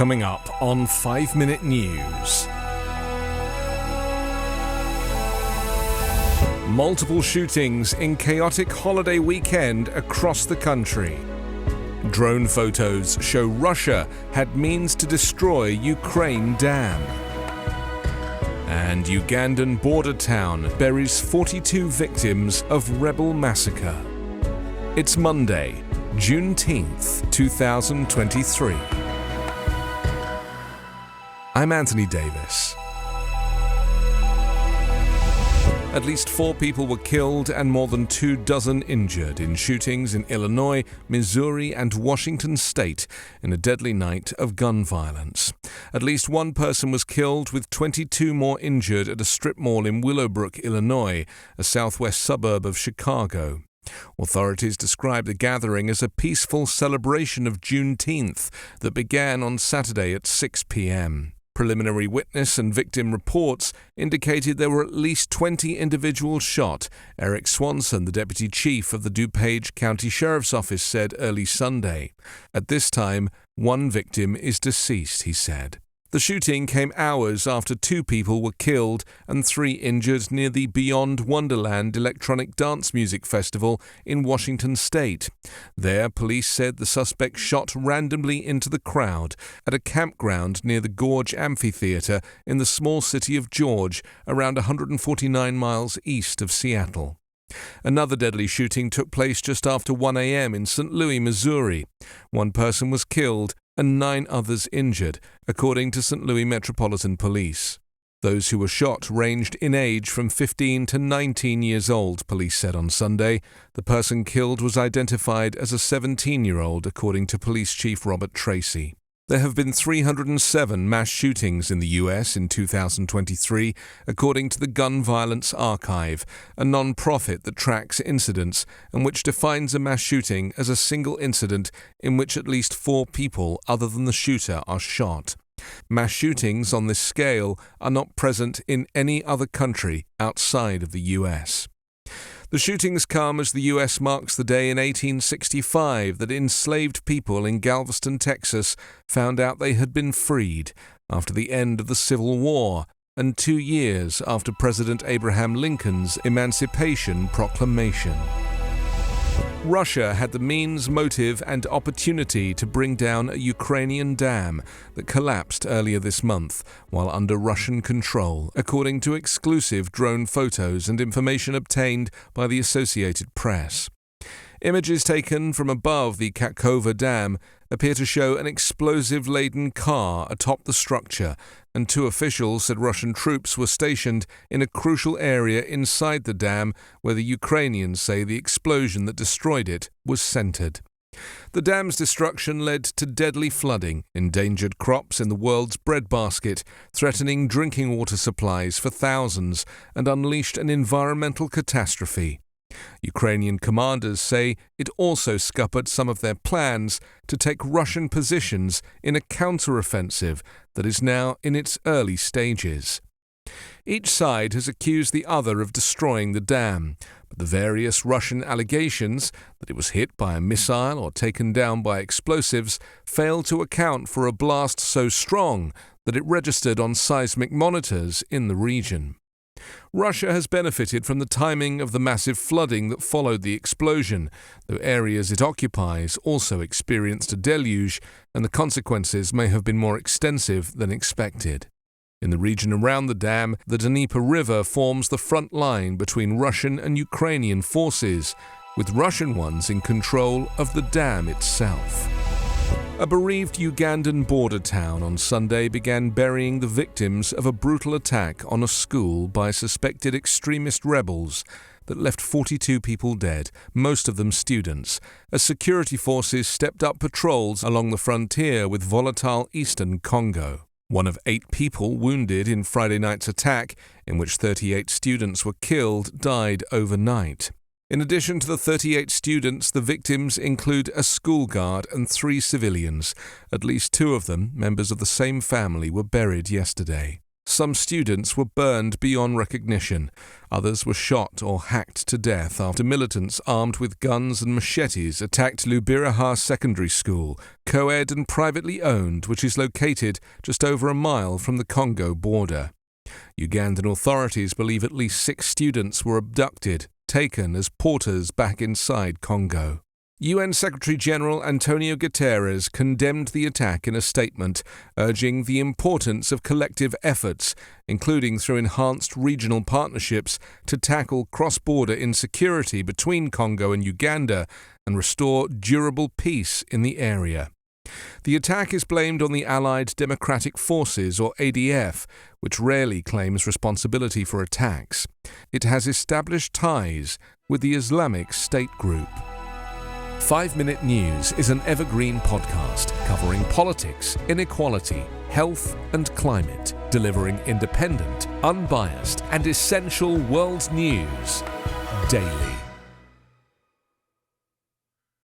Coming up on 5 Minute News. Multiple shootings in chaotic holiday weekend across the country. Drone photos show Russia had means to destroy Ukraine dam. And Ugandan border town buries 42 victims of rebel massacre. It's Monday, Juneteenth, 2023. I'm Anthony Davis. At least 4 people were killed and more than 24 injured in shootings in Illinois, Missouri and Washington state in a deadly night of gun violence. At least 1 person was killed with 22 more injured at a strip mall in Willowbrook, Illinois, a southwest suburb of Chicago. Authorities described the gathering as a peaceful celebration of Juneteenth that began on Saturday at 6 p.m. Preliminary witness and victim reports indicated there were at least 20 individuals shot. Eric Swanson, the deputy chief of the DuPage County Sheriff's Office, said early Sunday. At this time, 1 victim is deceased, he said. The shooting came hours after 2 people were killed and 3 injured near the Beyond Wonderland electronic dance music festival in Washington state. There, police said the suspect shot randomly into the crowd at a campground near the Gorge Amphitheater in the small city of George, around 149 miles east of Seattle. Another deadly shooting took place just after 1 a.m. in St. Louis, Missouri. 1 person was killed and 9 others injured, according to St. Louis Metropolitan Police. Those who were shot ranged in age from 15 to 19 years old, police said on Sunday. The person killed was identified as a 17-year-old, according to Police Chief Robert Tracy. There have been 307 mass shootings in the U.S. in 2023, according to the Gun Violence Archive, a non-profit that tracks incidents and which defines a mass shooting as a single incident in which at least 4 people other than the shooter are shot. Mass shootings on this scale are not present in any other country outside of the U.S. The shootings come as the U.S. marks the day in 1865 that enslaved people in Galveston, Texas, found out they had been freed after the end of the Civil War, and 2 years after President Abraham Lincoln's Emancipation Proclamation. Russia had the means, motive and opportunity to bring down a Ukrainian dam that collapsed earlier this month while under Russian control, according to exclusive drone photos and information obtained by the Associated Press. Images taken from above the Kakhovka Dam appear to show an explosive-laden car atop the structure, and 2 officials said Russian troops were stationed in a crucial area inside the dam where the Ukrainians say the explosion that destroyed it was centered. The dam's destruction led to deadly flooding, endangered crops in the world's breadbasket, threatening drinking water supplies for thousands, and unleashed an environmental catastrophe. Ukrainian commanders say it also scuppered some of their plans to take Russian positions in a counteroffensive that is now in its early stages. Each side has accused the other of destroying the dam, but the various Russian allegations that it was hit by a missile or taken down by explosives fail to account for a blast so strong that it registered on seismic monitors in the region. Russia has benefited from the timing of the massive flooding that followed the explosion, though areas it occupies also experienced a deluge, and the consequences may have been more extensive than expected. In the region around the dam, the Dnieper River forms the front line between Russian and Ukrainian forces, with Russian ones in control of the dam itself. A bereaved Ugandan border town on Sunday began burying the victims of a brutal attack on a school by suspected extremist rebels that left 42 people dead, most of them students, as security forces stepped up patrols along the frontier with volatile eastern Congo. 1 of 8 people wounded in Friday night's attack, in which 38 students were killed, died overnight. In addition to the 38 students, the victims include a school guard and 3 civilians. At least 2 of them, members of the same family, were buried yesterday. Some students were burned beyond recognition. Others were shot or hacked to death after militants armed with guns and machetes attacked Lubiriha Secondary School, co-ed and privately owned, which is located just over a mile from the Congo border. Ugandan authorities believe at least 6 students were abducted, taken as porters back inside Congo. UN Secretary-General Antonio Guterres condemned the attack in a statement, urging the importance of collective efforts, including through enhanced regional partnerships, to tackle cross-border insecurity between Congo and Uganda and restore durable peace in the area. The attack is blamed on the Allied Democratic Forces, or ADF, which rarely claims responsibility for attacks. It has established ties with the Islamic State group. 5 Minute News is an Evergreen podcast covering politics, inequality, health and climate, delivering independent, unbiased and essential world news daily.